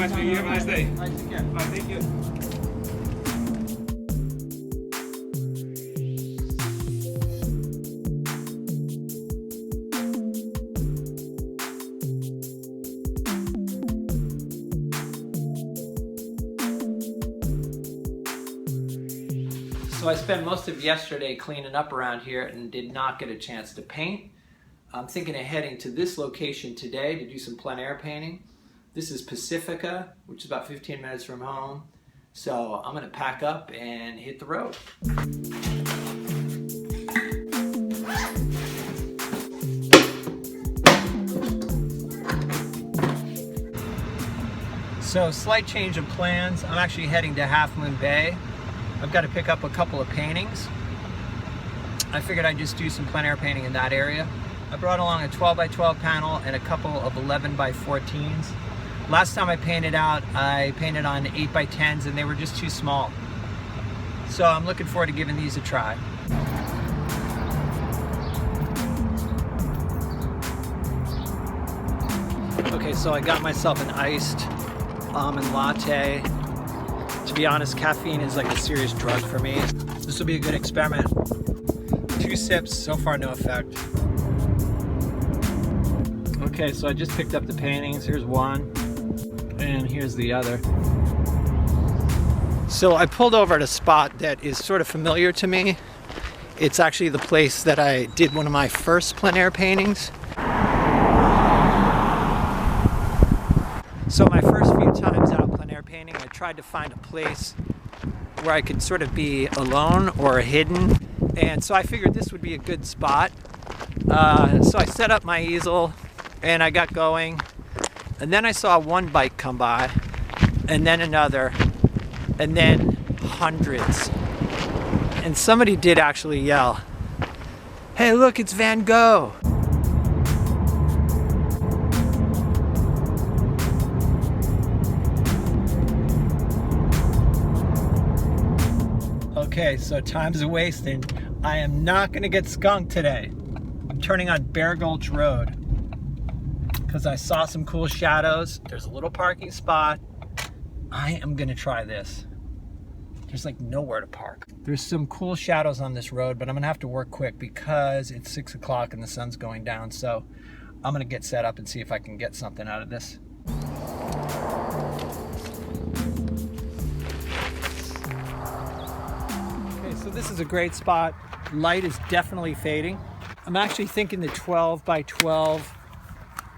much. You have a nice day. All right, take care. All right, thank you. So I spent most of yesterday cleaning up around here and did not get a chance to paint. I'm thinking of heading to this location today to do some plein air painting. This is Pacifica, which is about 15 minutes from home. So I'm gonna pack up and hit the road. So slight change of plans. I'm actually heading to Half Moon Bay. I've got to pick up a couple of paintings. I figured I'd just do some plein air painting in that area. I brought along a 12 by 12 panel and a couple of 11 by 14s. Last time I painted out, I painted on 8 by 10s and they were just too small. So I'm looking forward to giving these a try. Okay, so I got myself an iced almond latte. To be honest, caffeine is like a serious drug for me. This will be a good experiment. 2 sips, so far no effect. Okay, so I just picked up the paintings. Here's one, and here's the other. So I pulled over at a spot that is sort of familiar to me. It's actually the place that I did one of my first plein air paintings. So my first few times out plein air painting, I tried to find a place where I could sort of be alone or hidden. And so I figured this would be a good spot. So I set up my easel and I got going. And then I saw one bike come by, and then another, and then hundreds. And somebody did actually yell, "Hey, look, it's Van Gogh." Okay, so time's a wasting. I am not gonna get skunked today. I'm turning on Bear Gulch Road because I saw some cool shadows. There's a little parking spot. I am gonna try this. There's like nowhere to park. There's some cool shadows on this road, but I'm gonna have to work quick because it's 6 o'clock and the sun's going down. So I'm gonna get set up and see if I can get something out of this. So this is a great spot. Light is definitely fading. I'm actually thinking the 12 by 12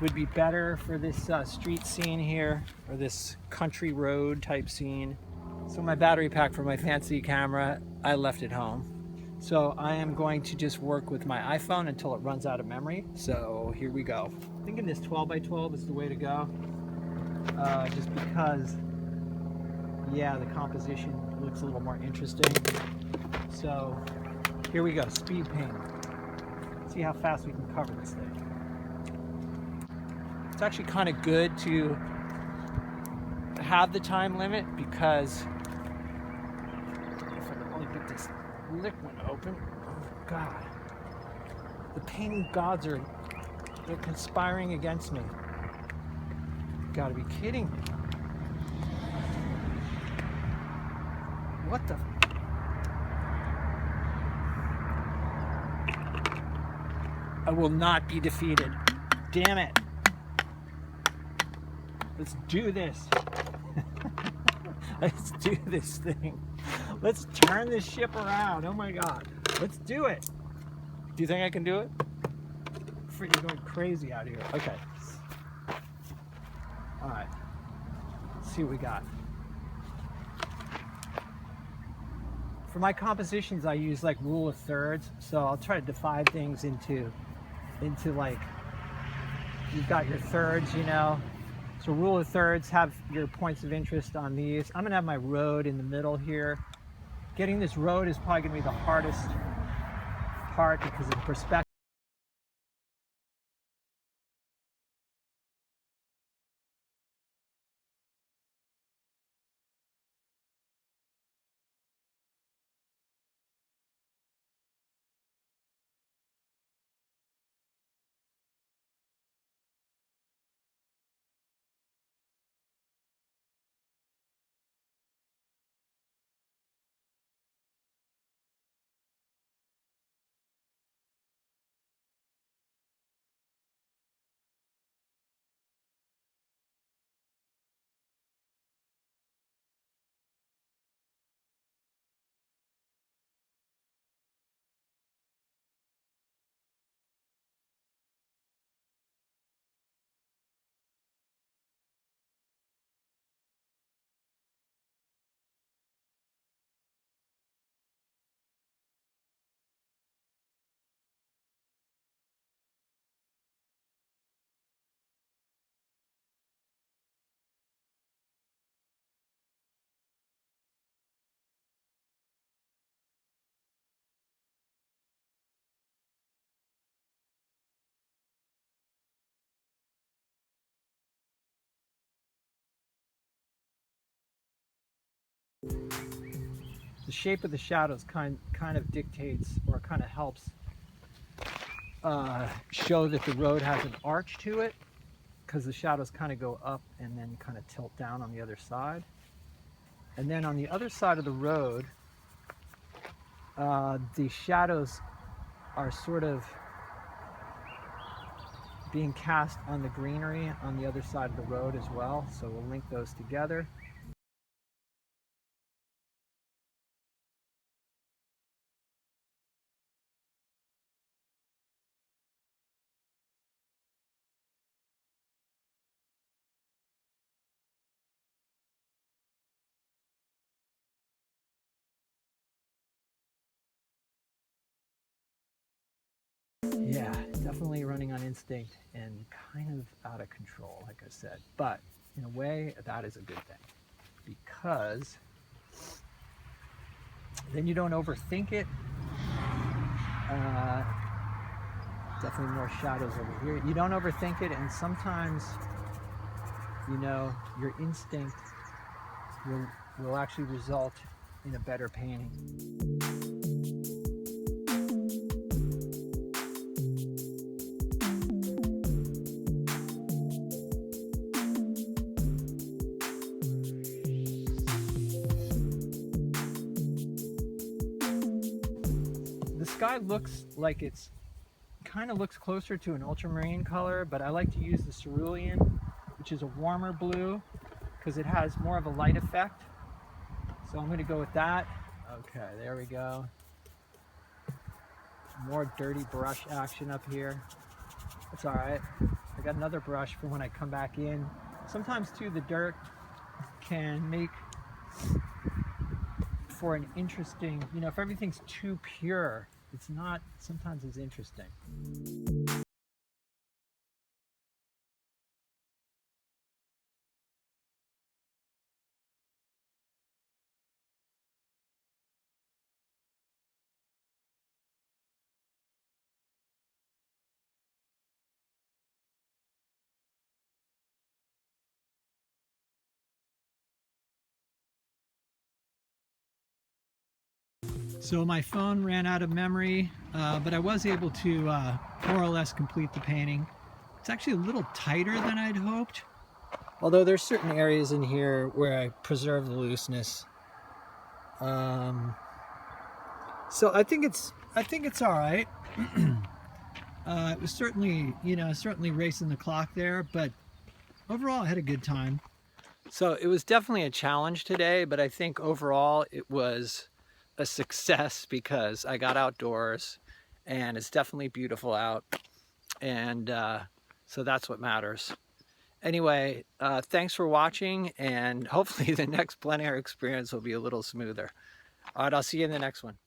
would be better for this street scene here, or this country road type scene. So my battery pack for my fancy camera, I left it home. So I am going to just work with my iPhone until it runs out of memory. So here we go. I'm thinking this 12 by 12 is the way to go. Just because, yeah, the composition looks a little more interesting. So here we go, speed paint. See how fast we can cover this thing. It's actually kind of good to have the time limit because if I could only get this liquid open, oh God. The painting gods they're conspiring against me. You gotta be kidding me. What the? I will not be defeated. Damn it. Let's do this. Let's do this thing. Let's turn this ship around. Oh my God. Let's do it. Do you think I can do it? Freaking going crazy out here. Okay. All right. Let's see what we got. For my compositions, I use like rule of thirds. So I'll try to divide things into like, you've got your thirds, you know. So rule of thirds, have your points of interest on these. I'm gonna have my road in the middle here. Getting this road is probably gonna be the hardest part because of the perspective. The shape of the shadows kind of dictates, or kind of helps show that the road has an arch to it, because the shadows kind of go up and then kind of tilt down on the other side. And then on the other side of the road, the shadows are sort of being cast on the greenery on the other side of the road as well. So we'll link those together. Yeah, definitely running on instinct and kind of out of control, like I said. But in a way, that is a good thing, because then you don't overthink it. Definitely more shadows over here. You don't overthink it, and sometimes, you know, your instinct will actually result in a better painting. The sky looks like it's kind of looks closer to an ultramarine color, but I like to use the cerulean, which is a warmer blue, because it has more of a light effect. So I'm going to go with that. Okay, there we go. More dirty brush action up here. That's all right. I got another brush for when I come back in. Sometimes too, the dirt can make for an interesting, you know, if everything's too pure, it's not sometimes as interesting. So my phone ran out of memory, but I was able to more or less complete the painting. It's actually a little tighter than I'd hoped, although there's certain areas in here where I preserve the looseness. So I think it's all right. It was certainly, you know, certainly racing the clock there, but overall I had a good time. So it was definitely a challenge today, but I think overall it was a success because I got outdoors and it's definitely beautiful out, and so that's what matters. Anyway, thanks for watching, and hopefully the next plein air experience will be a little smoother. All right, I'll see you in the next one.